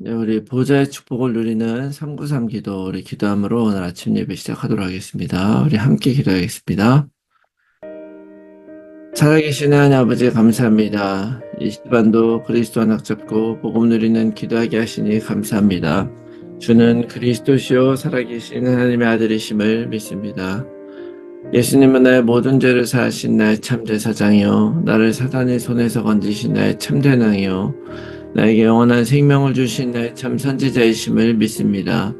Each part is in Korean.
네, 우리 보좌의 축복을 누리는 393 기도, 우리 기도함으로 오늘 아침 예배 시작하도록 하겠습니다. 우리 함께 기도하겠습니다. 살아계신 하나님 아버지 감사합니다. 이 시간도 그리스도와 낙잡고 복음 누리는 기도하게 하시니 감사합니다. 주는 그리스도시요 살아계신 하나님의 아들이심을 믿습니다. 예수님은 나의 모든 죄를 사하신 나의 참제사장이요 나를 사단의 손에서 건지신 나의 참된 왕이요 나에게 영원한 생명을 주신 나의 참 선지자이심을 믿습니다.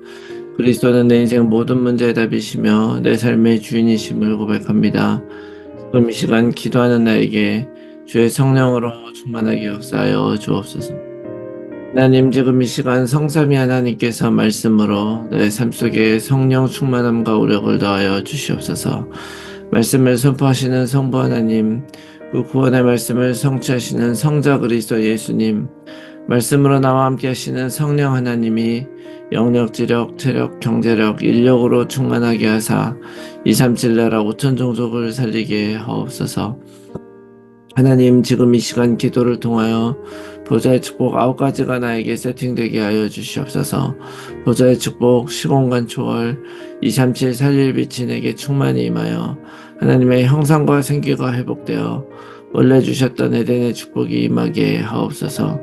그리스도는 내 인생 모든 문제의 답이시며 내 삶의 주인이심을 고백합니다. 지금 이 시간 기도하는 나에게 주의 성령으로 충만하게 역사하여 주옵소서. 하나님, 지금 이 시간 성삼위 하나님께서 말씀으로 내 삶 속에 성령 충만함과 우력을 더하여 주시옵소서. 말씀을 선포하시는 성부 하나님, 그 구원의 말씀을 성취하시는 성자 그리스도 예수님, 말씀으로 나와 함께 하시는 성령 하나님이 영력, 지력, 체력, 경제력, 인력으로 충만하게 하사 237 나라 5천 종족을 살리게 하옵소서. 하나님, 지금 이 시간 기도를 통하여 보좌의 축복 9가지가 나에게 세팅되게 하여 주시옵소서. 보좌의 축복 시공간 초월 237 살릴 빛이 내게 충만히 임하여 하나님의 형상과 생기가 회복되어 원래 주셨던 에덴의 축복이 임하게 하옵소서.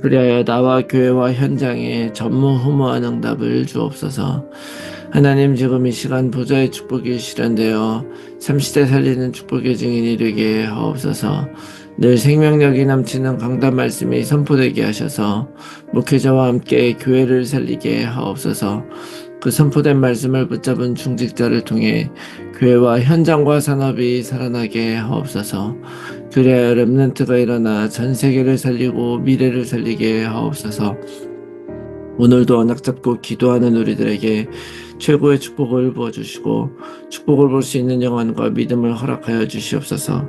그리하여 나와 교회와 현장에 전무후무한 응답을 주옵소서. 하나님, 지금 이 시간 보좌의 축복이 실현되어 30대 살리는 축복의 증인이 되게 하옵소서. 늘 생명력이 넘치는 강단 말씀이 선포되게 하셔서 목회자와 함께 교회를 살리게 하옵소서. 그 선포된 말씀을 붙잡은 중직자를 통해 교회와 현장과 산업이 살아나게 하옵소서. 그래야 렘넌트가 일어나 전 세계를 살리고 미래를 살리게 하옵소서. 오늘도 언약 잡고 기도하는 우리들에게 최고의 축복을 부어주시고 축복을 볼 수 있는 영안과 믿음을 허락하여 주시옵소서.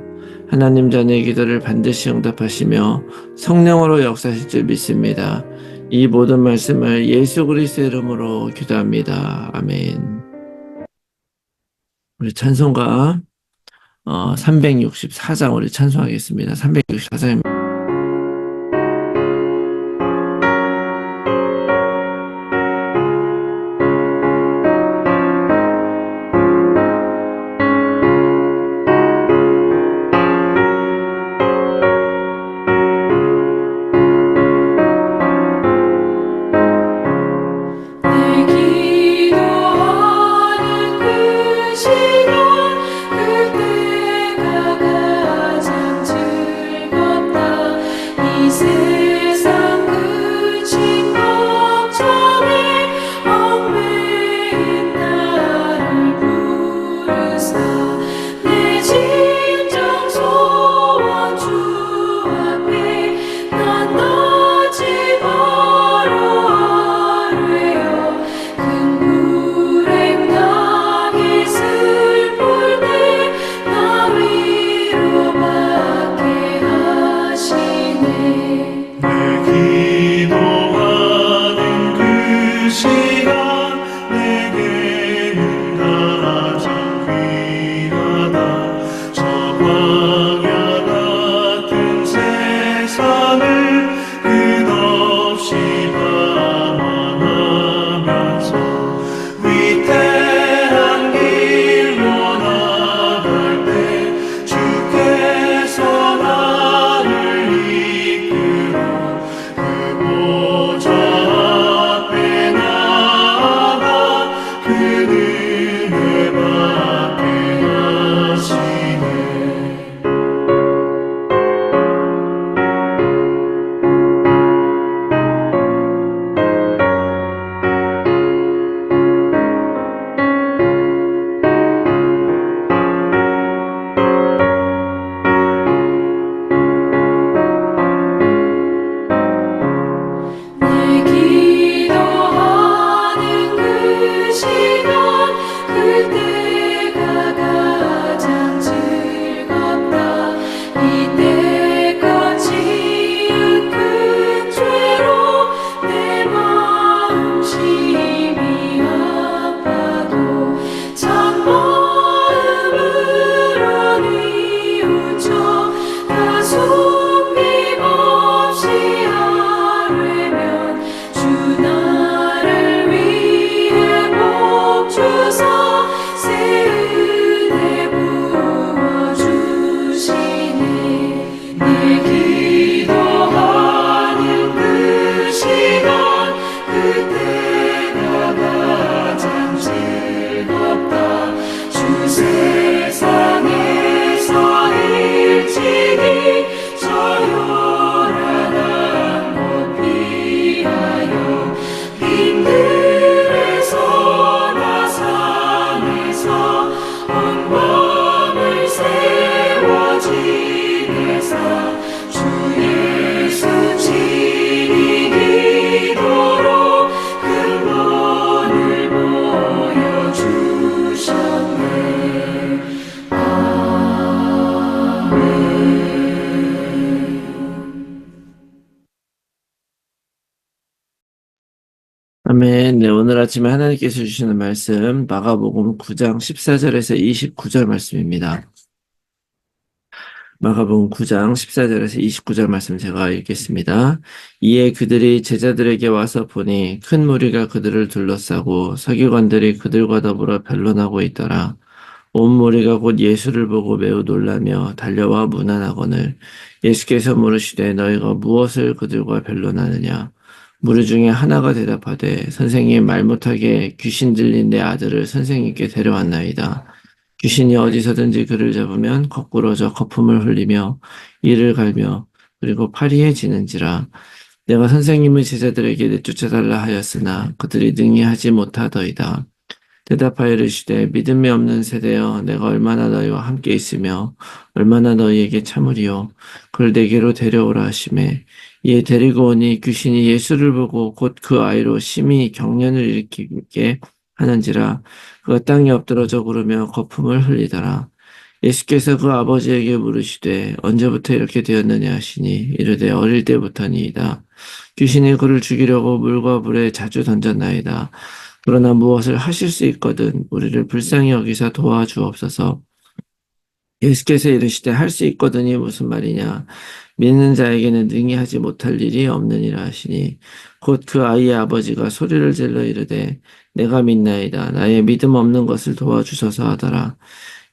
하나님, 자녀의 기도를 반드시 응답하시며 성령으로 역사하실 줄 믿습니다. 이 모든 말씀을 예수 그리스도의 이름으로 기도합니다. 아멘. 우리 찬송가 364장 우리 찬송하겠습니다. 364장. 그때가 가장 즐겁다. 아멘. 네, 오늘 아침에 하나님께서 주시는 말씀, 마가복음 9장 14절에서 29절 말씀입니다. 마가복음 9장 14절에서 29절 말씀 제가 읽겠습니다. 이에 그들이 제자들에게 와서 보니 큰 무리가 그들을 둘러싸고 서기관들이 그들과 더불어 변론하고 있더라. 온 무리가 곧 예수를 보고 매우 놀라며 달려와 문안하거늘 예수께서 물으시되 너희가 무엇을 그들과 변론하느냐. 무리 중에 하나가 대답하되 선생님 말 못하게 귀신 들린 내 아들을 선생님께 데려왔나이다. 귀신이 어디서든지 그를 잡으면 거꾸러져 거품을 흘리며 이를 갈며 그리고 파리에 지는지라. 내가 선생님의 제자들에게 내쫓아달라 하였으나 그들이 능히 하지 못하더이다. 대답하여 이르시되 믿음이 없는 세대여 내가 얼마나 너희와 함께 있으며 얼마나 너희에게 참으리요. 그를 내게로 데려오라 하시매 이에 데리고 오니 귀신이 예수를 보고 곧 그 아이로 심히 경련을 일으키게 하는지라. 그가 땅에 엎드러져 구르며 거품을 흘리더라. 예수께서 그 아버지에게 물으시되 언제부터 이렇게 되었느냐 하시니 이르되 어릴 때부터니이다. 귀신이 그를 죽이려고 물과 불에 자주 던졌나이다. 그러나 무엇을 하실 수 있거든 우리를 불쌍히 여기사 도와주옵소서. 예수께서 이르시되 할 수 있거든이 무슨 말이냐. 믿는 자에게는 능히 하지 못할 일이 없느니라 하시니 곧 그 아이의 아버지가 소리를 질러 이르되 내가 믿나이다. 나의 믿음 없는 것을 도와주소서 하더라.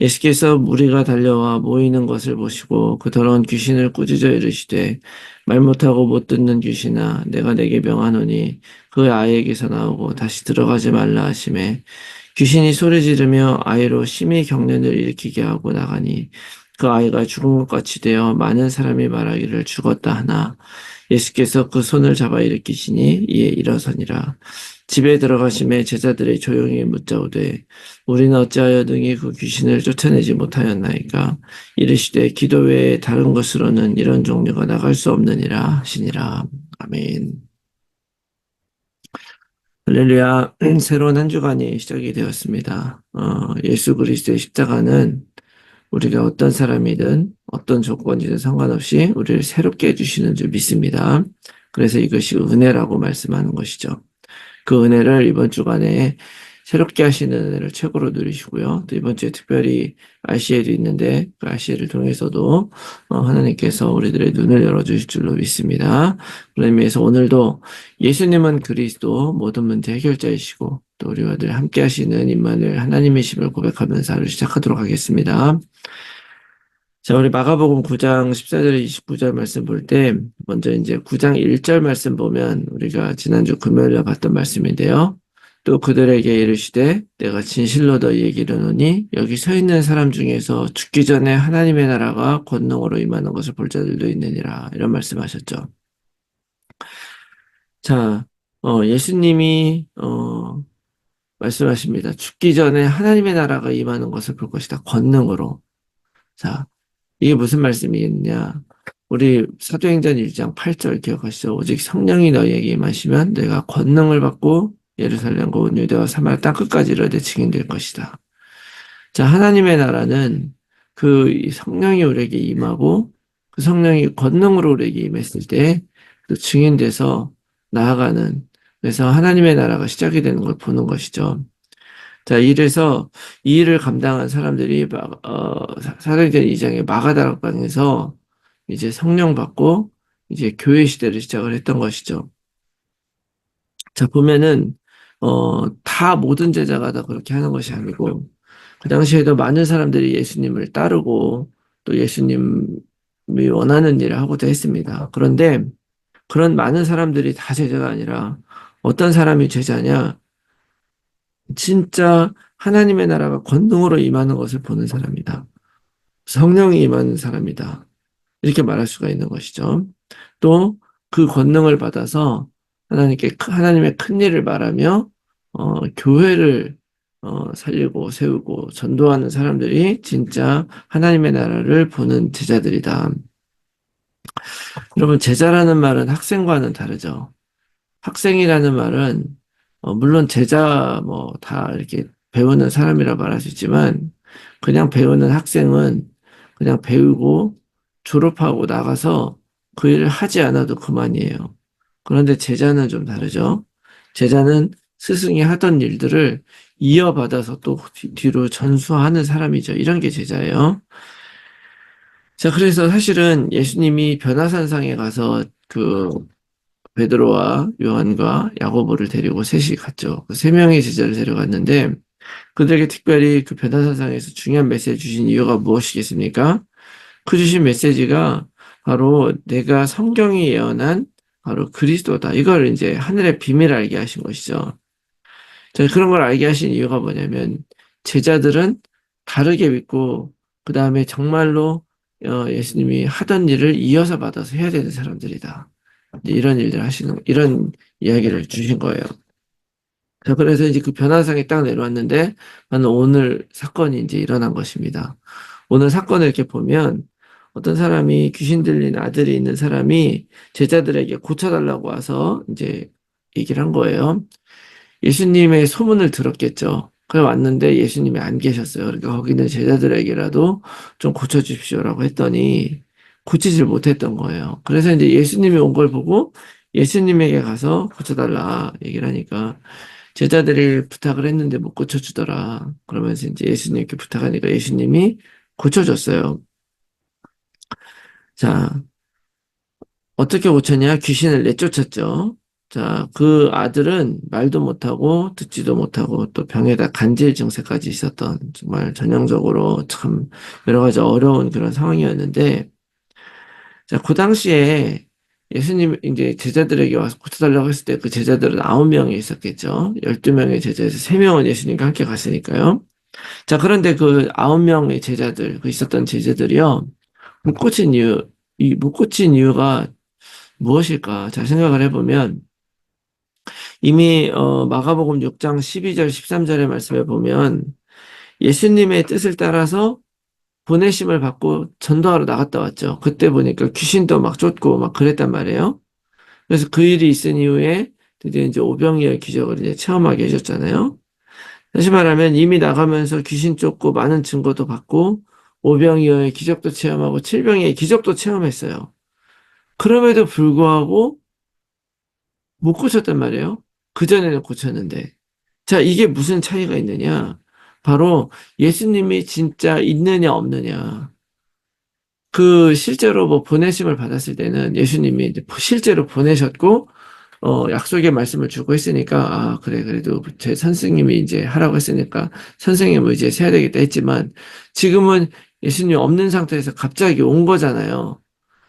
예수께서 무리가 달려와 모이는 것을 보시고 그 더러운 귀신을 꾸짖어 이르시되 말 못하고 못 듣는 귀신아 내가 내게 명하노니 그 아이에게서 나오고 다시 들어가지 말라 하시매 귀신이 소리 지르며 아이로 심히 경련을 일으키게 하고 나가니 그 아이가 죽은 것 같이 되어 많은 사람이 말하기를 죽었다 하나 예수께서 그 손을 잡아 일으키시니 이에 일어서니라. 집에 들어가심에 제자들이 조용히 묻자오되 우리는 어찌하여 능히 그 귀신을 쫓아내지 못하였나이까. 이르시되 기도 외에 다른 것으로는 이런 종류가 나갈 수 없느니라 하시니라. 아멘. 할렐루야. 새로운 한 주간이 시작이 되었습니다. 예수 그리스도의 십자가는 우리가 어떤 사람이든 어떤 조건이든 상관없이 우리를 새롭게 해주시는 줄 믿습니다. 그래서 이것이 은혜라고 말씀하는 것이죠. 그 은혜를 이번 주간에 새롭게 하시는 은혜를 최고로 누리시고요. 또 이번 주에 특별히 RCA도 있는데 그 RCA를 통해서도 하나님께서 우리들의 눈을 열어주실 줄로 믿습니다. 그런 의미에서 오늘도 예수님은 그리스도 모든 문제 해결자이시고 또 우리와 늘 함께 하시는 임마누엘 하나님이심을 고백하면서 하루 시작하도록 하겠습니다. 자, 우리 마가복음 9장 14절 29절 말씀 볼 때 먼저 이제 9장 1절 말씀 보면 우리가 지난주 금요일에 봤던 말씀인데요. 또 그들에게 이르시되 내가 진실로 너희에게 이르노니 여기 서 있는 사람 중에서 죽기 전에 하나님의 나라가 권능으로 임하는 것을 볼 자들도 있느니라. 이런 말씀하셨죠. 자, 예수님이 말씀하십니다. 죽기 전에 하나님의 나라가 임하는 것을 볼 것이다. 권능으로. 자, 이게 무슨 말씀이겠냐? 우리 사도행전 1장 8절 기억하시죠? 오직 성령이 너희에게 임하시면 너희가 권능을 받고 예루살렘과 온 유대와 사마리아 땅 끝까지 이르되 증인될 것이다. 자, 하나님의 나라는 그 성령이 우리에게 임하고 그 성령이 권능으로 우리에게 임했을 때 그 증인돼서 나아가는, 그래서 하나님의 나라가 시작이 되는 걸 보는 것이죠. 자, 이래서 이 일을 감당한 사람들이 사도행전 2장의 마가다락방에서 이제 성령 받고 이제 교회 시대를 시작을 했던 것이죠. 자, 보면은 다 모든 제자가 다 그렇게 하는 것이 아니고 그 당시에도 많은 사람들이 예수님을 따르고 또 예수님이 원하는 일을 하고도 했습니다. 그런데 그런 많은 사람들이 다 제자가 아니라 어떤 사람이 제자냐? 진짜 하나님의 나라가 권능으로 임하는 것을 보는 사람이다. 성령이 임하는 사람이다. 이렇게 말할 수가 있는 것이죠. 또 그 권능을 받아서 하나님의 큰 일을 말하며 교회를 살리고 세우고 전도하는 사람들이 진짜 하나님의 나라를 보는 제자들이다. 여러분, 제자라는 말은 학생과는 다르죠. 학생이라는 말은 물론 제자 뭐 다 이렇게 배우는 사람이라 말할 수 있지만 그냥 배우는 학생은 그냥 배우고 졸업하고 나가서 그 일을 하지 않아도 그만이에요. 그런데 제자는 좀 다르죠. 제자는 스승이 하던 일들을 이어받아서 또 뒤로 전수하는 사람이죠. 이런 게 제자예요. 자, 그래서 사실은 예수님이 변화산상에 가서 베드로와 요한과 야고보를 데리고 셋이 갔죠. 세 명의 제자를 데려갔는데 그들에게 특별히 그 변화산상에서 중요한 메시지를 주신 이유가 무엇이겠습니까? 그 주신 메시지가 바로 내가 성경이 예언한 바로 그리스도다. 이걸 이제 하늘의 비밀을 알게 하신 것이죠. 자, 그런 걸 알게 하신 이유가 뭐냐면 제자들은 다르게 믿고 그 다음에 정말로 예수님이 하던 일을 이어서 받아서 해야 되는 사람들이다. 이런 일들 이런 이야기를 주신 거예요. 자, 그래서 이제 그 변화상에 딱 내려왔는데, 바로 오늘 사건이 이제 일어난 것입니다. 오늘 사건을 이렇게 보면, 어떤 사람이 귀신 들린 아들이 있는 사람이 제자들에게 고쳐달라고 와서 이제 얘기를 한 거예요. 예수님의 소문을 들었겠죠. 그래 왔는데 예수님이 안 계셨어요. 그러니까 거기는 제자들에게라도 좀 고쳐주십시오라고 했더니 고치질 못했던 거예요. 그래서 이제 예수님이 온 걸 보고 예수님에게 가서 고쳐달라 얘기를 하니까 제자들이 부탁을 했는데 못 고쳐주더라. 그러면서 이제 예수님께 부탁하니까 예수님이 고쳐줬어요. 자, 어떻게 고쳤냐? 귀신을 내쫓았죠. 자, 그 아들은 말도 못하고 듣지도 못하고 또 병에다 간질 증세까지 있었던 정말 전형적으로 참 여러 가지 어려운 그런 상황이었는데, 자, 그 당시에 예수님 이제 제자들에게 와서 고쳐달라고 했을 때 그 제자들은 9명이 있었겠죠. 12명의 제자에서 3명은 예수님과 함께 갔으니까요. 자, 그런데 그 9명의 제자들, 그 있었던 제자들이요. 못 고친 이유가 무엇일까? 자, 생각을 해보면 이미 마가복음 6장 12절 13절의 말씀에 보면 예수님의 뜻을 따라서 보내심을 받고 전도하러 나갔다 왔죠. 그때 보니까 귀신도 막 쫓고 막 그랬단 말이에요. 그래서 그 일이 있은 이후에 드디어 이제 오병이어의 기적을 이제 체험하게 해줬잖아요. 다시 말하면 이미 나가면서 귀신 쫓고 많은 증거도 받고 오병이어의 기적도 체험하고 칠병이의 기적도 체험했어요. 그럼에도 불구하고 못 고쳤단 말이에요. 그전에는 고쳤는데. 자, 이게 무슨 차이가 있느냐? 바로 예수님이 진짜 있느냐 없느냐. 그 실제로 뭐 보내심을 받았을 때는 예수님이 이제 실제로 보내셨고 약속의 말씀을 주고 했으니까 아 그래 그래도 제 선생님이 이제 하라고 했으니까 선생님을 이제 해야 되겠다 했지만 지금은 예수님 없는 상태에서 갑자기 온 거잖아요.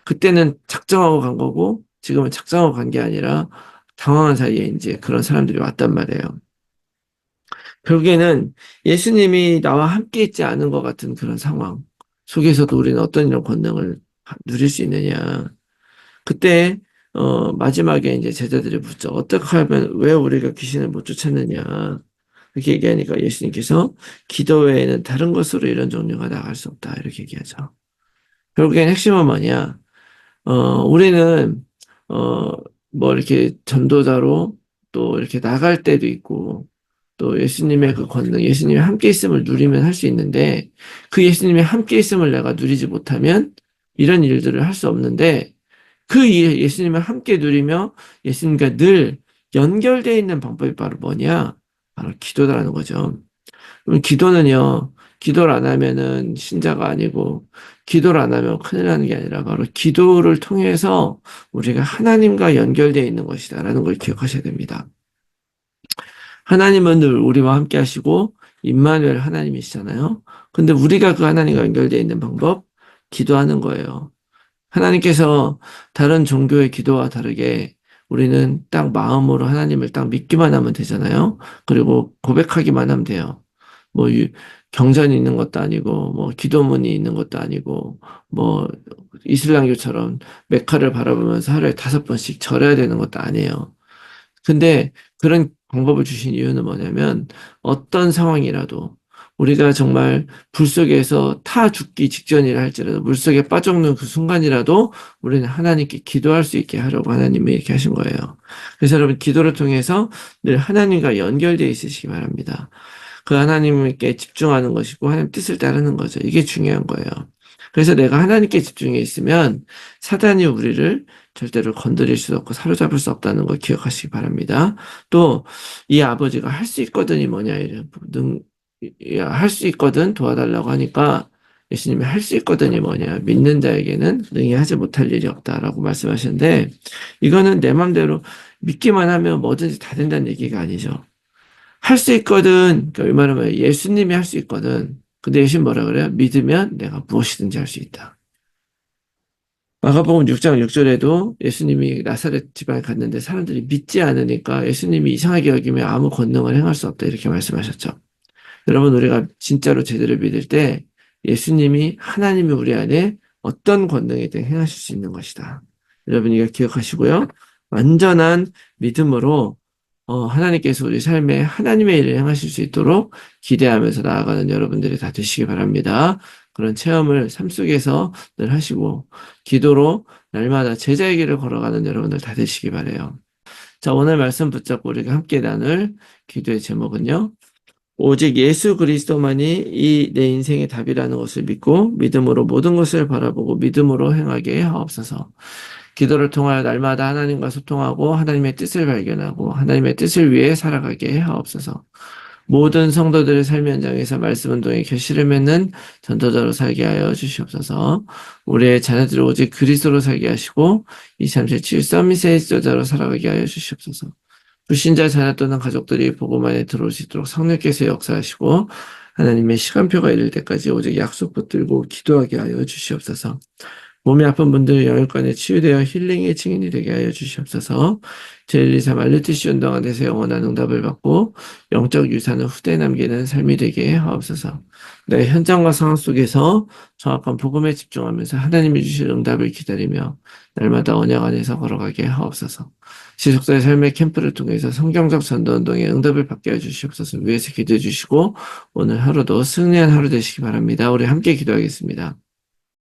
그때는 작정하고 간 거고 지금은 작정하고 간 게 아니라 당황한 사이에 이제 그런 사람들이 왔단 말이에요. 결국에는 예수님이 나와 함께 있지 않은 것 같은 그런 상황 속에서도 우리는 어떤 이런 권능을 누릴 수 있느냐. 그때 마지막에 이제 제자들이 묻죠. 어떻게 하면 왜 우리가 귀신을 못 쫓았느냐. 그렇게 얘기하니까 예수님께서 기도 외에는 다른 것으로 이런 종류가 나갈 수 없다. 이렇게 얘기하죠. 결국엔 핵심은 뭐냐. 우리는, 어, 뭐 이렇게 전도자로 또 이렇게 나갈 때도 있고, 또 예수님의 그 권능, 예수님이 함께 있음을 누리면 할 수 있는데, 그 예수님이 함께 있음을 내가 누리지 못하면 이런 일들을 할 수 없는데, 예수님을 함께 누리며 예수님과 늘 연결되어 있는 방법이 바로 뭐냐? 바로 기도다라는 거죠. 그럼 기도는요, 기도를 안 하면은 신자가 아니고, 기도를 안 하면 큰일 나는 게 아니라 바로 기도를 통해서 우리가 하나님과 연결되어 있는 것이다라는 걸 기억하셔야 됩니다. 하나님은 늘 우리와 함께 하시고, 임마누엘 하나님이시잖아요. 근데 우리가 그 하나님과 연결되어 있는 방법, 기도하는 거예요. 하나님께서 다른 종교의 기도와 다르게 우리는 딱 마음으로 하나님을 딱 믿기만 하면 되잖아요. 그리고 고백하기만 하면 돼요. 뭐 경전이 있는 것도 아니고 뭐 기도문이 있는 것도 아니고 뭐 이슬람교처럼 메카를 바라보면서 하루에 5번씩 절해야 되는 것도 아니에요. 근데 그런 방법을 주신 이유는 뭐냐면 어떤 상황이라도 우리가 정말 불 속에서 타 죽기 직전이라 할지라도 물 속에 빠져있는 그 순간이라도 우리는 하나님께 기도할 수 있게 하려고 하나님이 이렇게 하신 거예요. 그래서 여러분 기도를 통해서 늘 하나님과 연결되어 있으시기 바랍니다. 그 하나님께 집중하는 것이고 하나님 뜻을 따르는 거죠. 이게 중요한 거예요. 그래서 내가 하나님께 집중해 있으면 사단이 우리를 절대로 건드릴 수 없고 사로잡을 수 없다는 걸 기억하시기 바랍니다. 또 이 아버지가 할 수 있거든이 뭐냐 이래 할 수 있거든 도와달라고 하니까 예수님이 할 수 있거든이 뭐냐 믿는 자에게는 능히 하지 못할 일이 없다라고 말씀하시는데 이거는 내 맘대로 믿기만 하면 뭐든지 다 된다는 얘기가 아니죠. 할 수 있거든. 그러니까 말하면 예수님이 할 수 있거든. 근데 예수님 뭐라 그래요? 믿으면 내가 무엇이든지 할 수 있다. 마가복음 6장 6절에도 예수님이 나사렛 지방에 갔는데 사람들이 믿지 않으니까 예수님이 이상하게 여기면 아무 권능을 행할 수 없다 이렇게 말씀하셨죠. 여러분 우리가 진짜로 제대로 믿을 때 예수님이 하나님이 우리 안에 어떤 권능이든 행하실 수 있는 것이다. 여러분 이거 기억하시고요. 완전한 믿음으로 하나님께서 우리 삶에 하나님의 일을 행하실 수 있도록 기대하면서 나아가는 여러분들이 다 되시기 바랍니다. 그런 체험을 삶 속에서 늘 하시고 기도로 날마다 제자의 길을 걸어가는 여러분들 다 되시기 바라요. 자, 오늘 말씀 붙잡고 우리가 함께 나눌 기도의 제목은요. 오직 예수 그리스도만이 이 내 인생의 답이라는 것을 믿고 믿음으로 모든 것을 바라보고 믿음으로 행하게 하옵소서. 기도를 통하여 날마다 하나님과 소통하고 하나님의 뜻을 발견하고 하나님의 뜻을 위해 살아가게 하옵소서. 모든 성도들의 삶 현장에서 말씀 운동의 결실을 맺는 전도자로 살게 하여 주시옵소서. 우리의 자녀들을 오직 그리스도로 살게 하시고 237 서밋의 지도자로 살아가게 하여 주시옵소서. 불신자 자녀 또는 가족들이 복음 안에 들어올 수 있도록 성령께서 역사하시고 하나님의 시간표가 이를 때까지 오직 약속 붙들고 기도하게 하여 주시옵소서. 몸이 아픈 분들 영육간에 치유되어 힐링의 증인이 되게 하여 주시옵소서. 제123 알루티시 운동 안에서 영원한 응답을 받고 영적 유산을 후대에 남기는 삶이 되게 하옵소서. 내 현장과 상황 속에서 정확한 복음에 집중하면서 하나님이 주실 응답을 기다리며 날마다 언약 안에서 걸어가게 하옵소서. 지속자의 삶의 캠프를 통해서 성경적 전도 운동에 응답을 받게 해주시옵소서. 위에서 기도해 주시고 오늘 하루도 승리한 하루 되시기 바랍니다. 우리 함께 기도하겠습니다.